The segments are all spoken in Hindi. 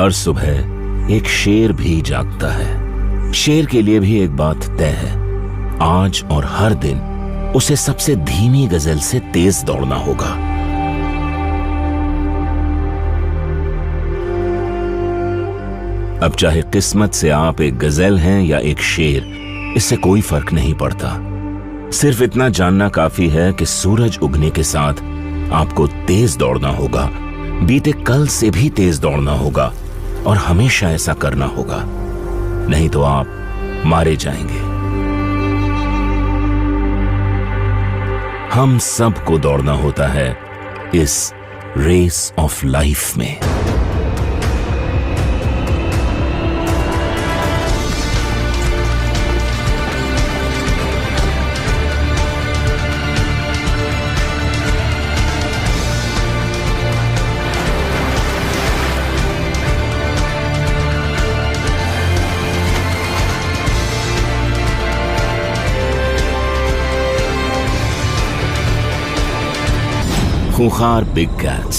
हर सुबह एक शेर भी जागता है। शेर के लिए भी एक बात तय है, आज और हर दिन उसे सबसे धीमी गजल से तेज दौड़ना होगा। अब चाहे किस्मत से आप एक गजल हैं या एक शेर, इससे कोई फर्क नहीं पड़ता। सिर्फ इतना जानना काफी है कि सूरज उगने के साथ आपको तेज दौड़ना होगा, बीते कल से भी तेज दौड़ना होगा और हमेशा ऐसा करना होगा, नहीं तो आप मारे जाएंगे। हम सबको दौड़ना होता है इस रेस ऑफ लाइफ में। खूंखार बिग कैट्स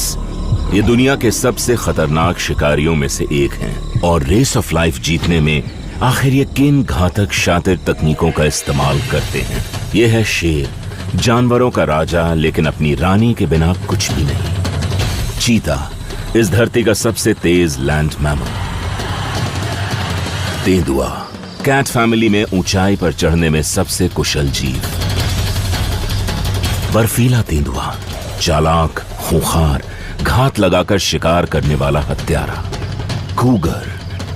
ये दुनिया के सबसे खतरनाक शिकारियों में से एक हैं और रेस ऑफ लाइफ जीतने में आखिर ये किन घातक शातिर तकनीकों का इस्तेमाल करते हैं। ये है शेर, जानवरों का राजा, लेकिन अपनी रानी के बिना कुछ भी नहीं। चीता, इस धरती का सबसे तेज लैंड मैमल। तेंदुआ, कैट फैमिली में ऊंचाई पर चढ़ने में सबसे कुशल जीव। बर्फीला तेंदुआ, चालाक, खूंखार, घात लगाकर शिकार करने वाला हत्यारा। कूगर,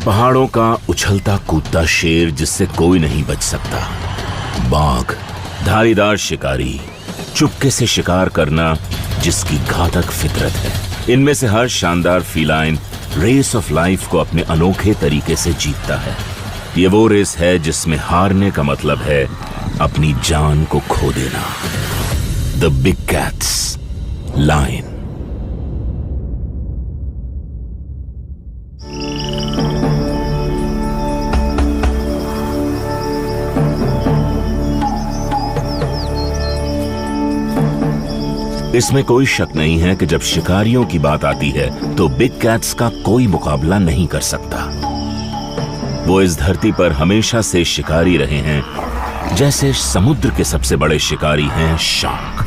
पहाड़ों का उछलता कूदता शेर जिससे कोई नहीं बच सकता। बाघ, धारीदार शिकारी, चुपके से शिकार करना जिसकी घातक फितरत है। इनमें से हर शानदार फीलाइन रेस ऑफ लाइफ को अपने अनोखे तरीके से जीतता है। ये वो रेस है जिसमें हारने का मतलब है अपनी जान को खो देना। The big cats, lion. इसमें कोई शक नहीं है कि जब शिकारियों की बात आती है तो बिग कैट्स का कोई मुकाबला नहीं कर सकता। वो इस धरती पर हमेशा से शिकारी रहे हैं, जैसे समुद्र के सबसे बड़े शिकारी हैं शार्क।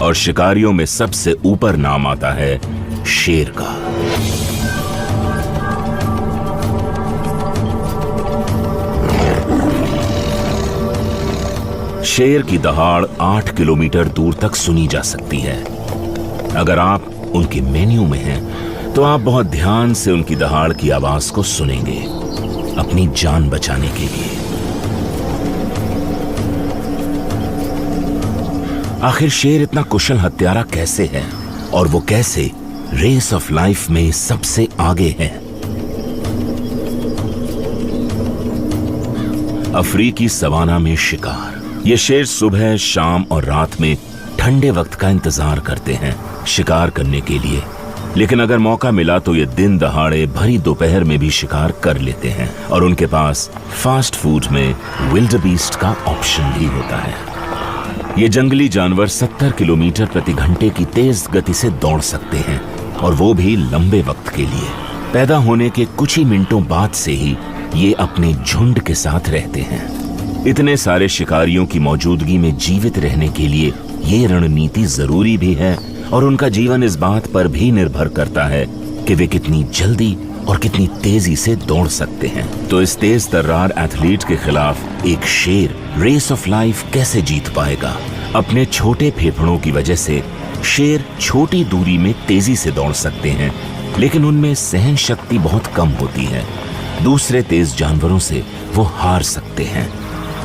और शिकारियों में सबसे ऊपर नाम आता है शेर का। शेर की दहाड़ 8 किलोमीटर दूर तक सुनी जा सकती है। अगर आप उनके मेन्यू में हैं, तो आप बहुत ध्यान से उनकी दहाड़ की आवाज को सुनेंगे, अपनी जान बचाने के लिए। आखिर शेर इतना कुशल हत्यारा कैसे है और वो कैसे रेस ऑफ लाइफ में सबसे आगे है? अफ्रीकी सवाना में शिकार। ये शेर सुबह, शाम और रात में ठंडे वक्त का इंतजार करते हैं शिकार करने के लिए, लेकिन अगर मौका मिला तो ये दिन दहाड़े भरी दोपहर में भी शिकार कर लेते हैं। और उनके पास फास्ट फूड में विल्डबीस्ट का ऑप्शन भी होता है। ये जंगली जानवर 70 किलोमीटर प्रति घंटे की तेज गति से दौड़ सकते हैं, और वो भी लंबे वक्त के लिए। पैदा होने के कुछ ही मिनटों बाद से ही ये अपने झुंड के साथ रहते हैं। इतने सारे शिकारियों की मौजूदगी में जीवित रहने के लिए ये रणनीति जरूरी भी है, और उनका जीवन इस बात पर भी निर्भर करता है कि वे कितनी जल्दी और कितनी तेजी से दौड़ सकते हैं। तो इस तेज तर्रार एथलीट के खिलाफ एक शेर रेस ऑफ लाइफ कैसे जीत पाएगा? अपने छोटे फेफड़ों की वजह से शेर छोटी दूरी में तेजी से दौड़ सकते हैं, लेकिन उनमें सहन शक्ति बहुत कम होती है। दूसरे तेज जानवरों से वो हार सकते हैं,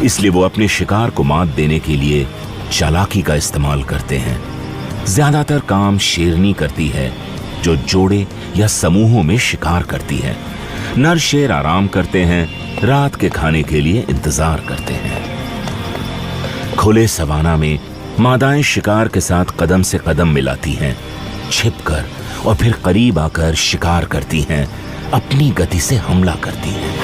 इसलिए वो अपने शिकार को मात देने के लिए चालाकी का इस्तेमाल करते हैं। ज्यादातर काम शेरनी करती है, जो जोड़े या समूहों में शिकार करती है। नर शेर आराम करते हैं, रात के खाने के लिए इंतजार करते हैं। खुले सवाना में मादाएं शिकार के साथ कदम से कदम मिलाती हैं, छिपकर और फिर करीब आकर शिकार करती हैं, अपनी गति से हमला करती हैं।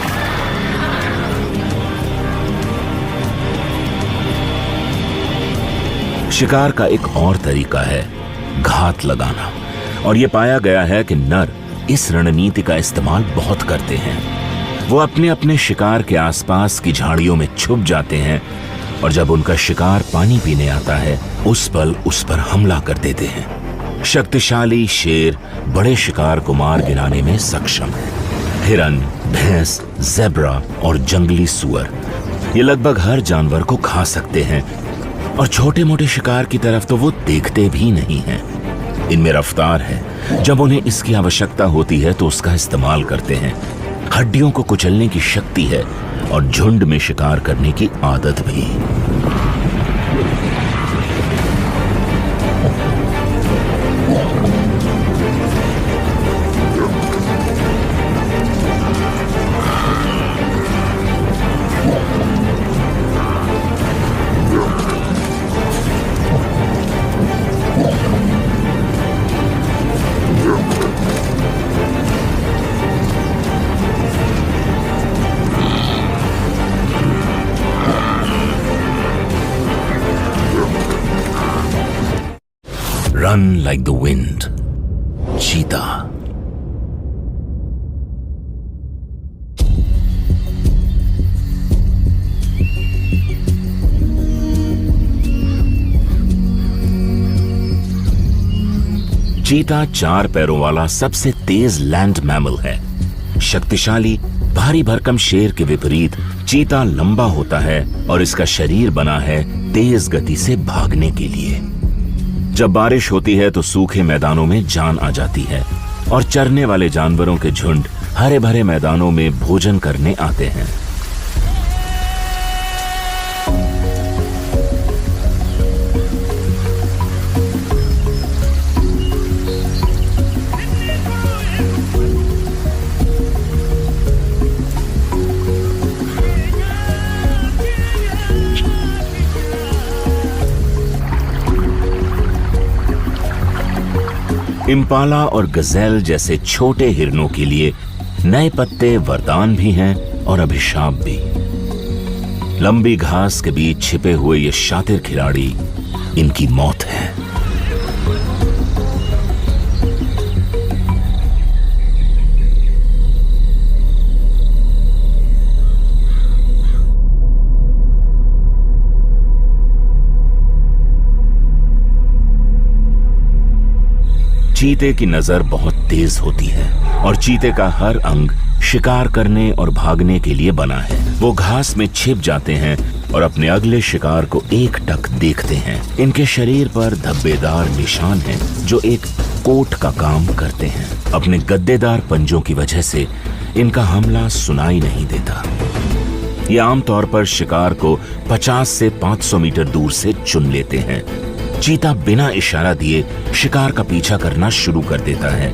शिकार का एक और तरीका है घात लगाना, और यह पाया गया है कि नर इस रणनीति का इस्तेमाल बहुत करते हैं। वो अपने अपने शिकार के आसपास की झाड़ियों में छुप जाते हैं और जब उनका शिकार पानी पीने आता है उस पल उस पर हमला कर देते हैं। शक्तिशाली शेर बड़े शिकार को मार गिराने में सक्षम है। हिरन, भैंस, ज़ेब्रा और जंगली सुअर ये लगभग हर जानवर को खा सकते हैं और छोटे मोटे शिकार की तरफ तो वो देखते भी नहीं हैं। इनमें रफ्तार है, जब उन्हें इसकी आवश्यकता होती है तो उसका इस्तेमाल करते हैं। हड्डियों को कुचलने की शक्ति है और झुंड में शिकार करने की आदत भी। Run like the wind. Cheetah. चीता 4 पैरों वाला सबसे तेज लैंड मैमल है। शक्तिशाली भारी भरकम शेर के विपरीत चीता लंबा होता है और इसका शरीर बना है तेज गति से भागने के लिए। जब बारिश होती है तो सूखे मैदानों में जान आ जाती है और चरने वाले जानवरों के झुंड हरे भरे मैदानों में भोजन करने आते हैं। इम्पाला और गजेल जैसे छोटे हिरनों के लिए नए पत्ते वरदान भी हैं और अभिशाप भी। लंबी घास के बीच छिपे हुए ये शातिर खिलाड़ी इनकी मौत है। चीते की नजर बहुत तेज होती है और चीते का हर अंग शिकार करने और भागने के लिए बना है। वो घास में छिप जाते हैं और अपने अगले शिकार को एकटक देखते हैं। इनके शरीर पर धब्बेदार निशान हैं जो एक कोट का काम करते हैं। अपने गद्देदार पंजों की वजह से इनका हमला सुनाई नहीं देता। ये आमतौर पर शिकार को 50 से 500 मीटर दूर से चुन लेते हैं। चीता बिना इशारा दिए शिकार का पीछा करना शुरू कर देता है।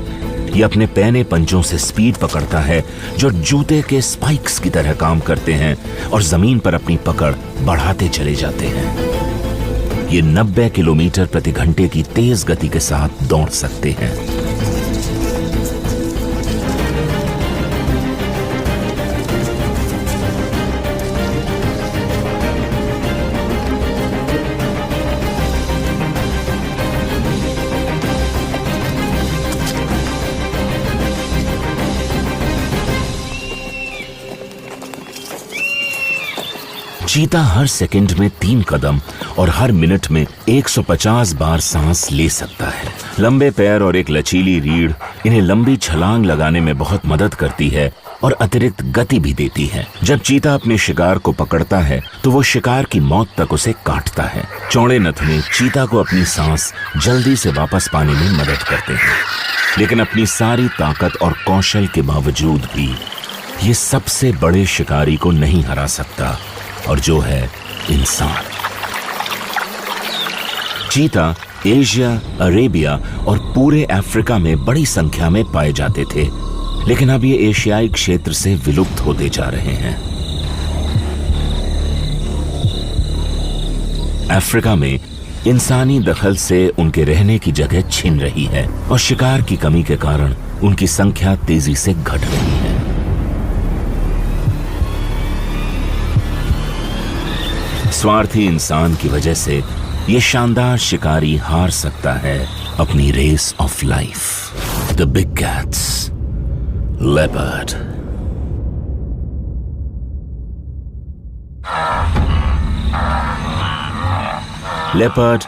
ये अपने पैने पंजों से स्पीड पकड़ता है जो जूते के स्पाइक्स की तरह काम करते हैं और जमीन पर अपनी पकड़ बढ़ाते चले जाते हैं। ये 90 किलोमीटर प्रति घंटे की तेज गति के साथ दौड़ सकते हैं। चीता हर सेकंड में 3 कदम और हर मिनट में 150 बार सांस ले सकता है। लंबे पैर और एक लचीली रीढ़ इन्हें लंबी छलांग लगाने में बहुत मदद करती है और अतिरिक्त गति भी देती है। जब चीता अपने शिकार को पकड़ता है तो वो शिकार की मौत तक उसे काटता है। चौड़े नथुने चीता को अपनी सांस जल्दी से वापस पाने में मदद करते हैं, लेकिन अपनी सारी ताकत और कौशल के बावजूद भी ये सबसे बड़े शिकारी को नहीं हरा सकता, और जो है इंसान। चीता एशिया, अरेबिया और पूरे अफ्रीका में बड़ी संख्या में पाए जाते थे, लेकिन अब ये एशियाई क्षेत्र से विलुप्त होते जा रहे हैं। अफ्रीका में इंसानी दखल से उनके रहने की जगह छिन रही है और शिकार की कमी के कारण उनकी संख्या तेजी से घट रही है। स्वार्थी इंसान की वजह से ये शानदार शिकारी हार सकता है अपनी race of life. The big cats, leopard. Leopard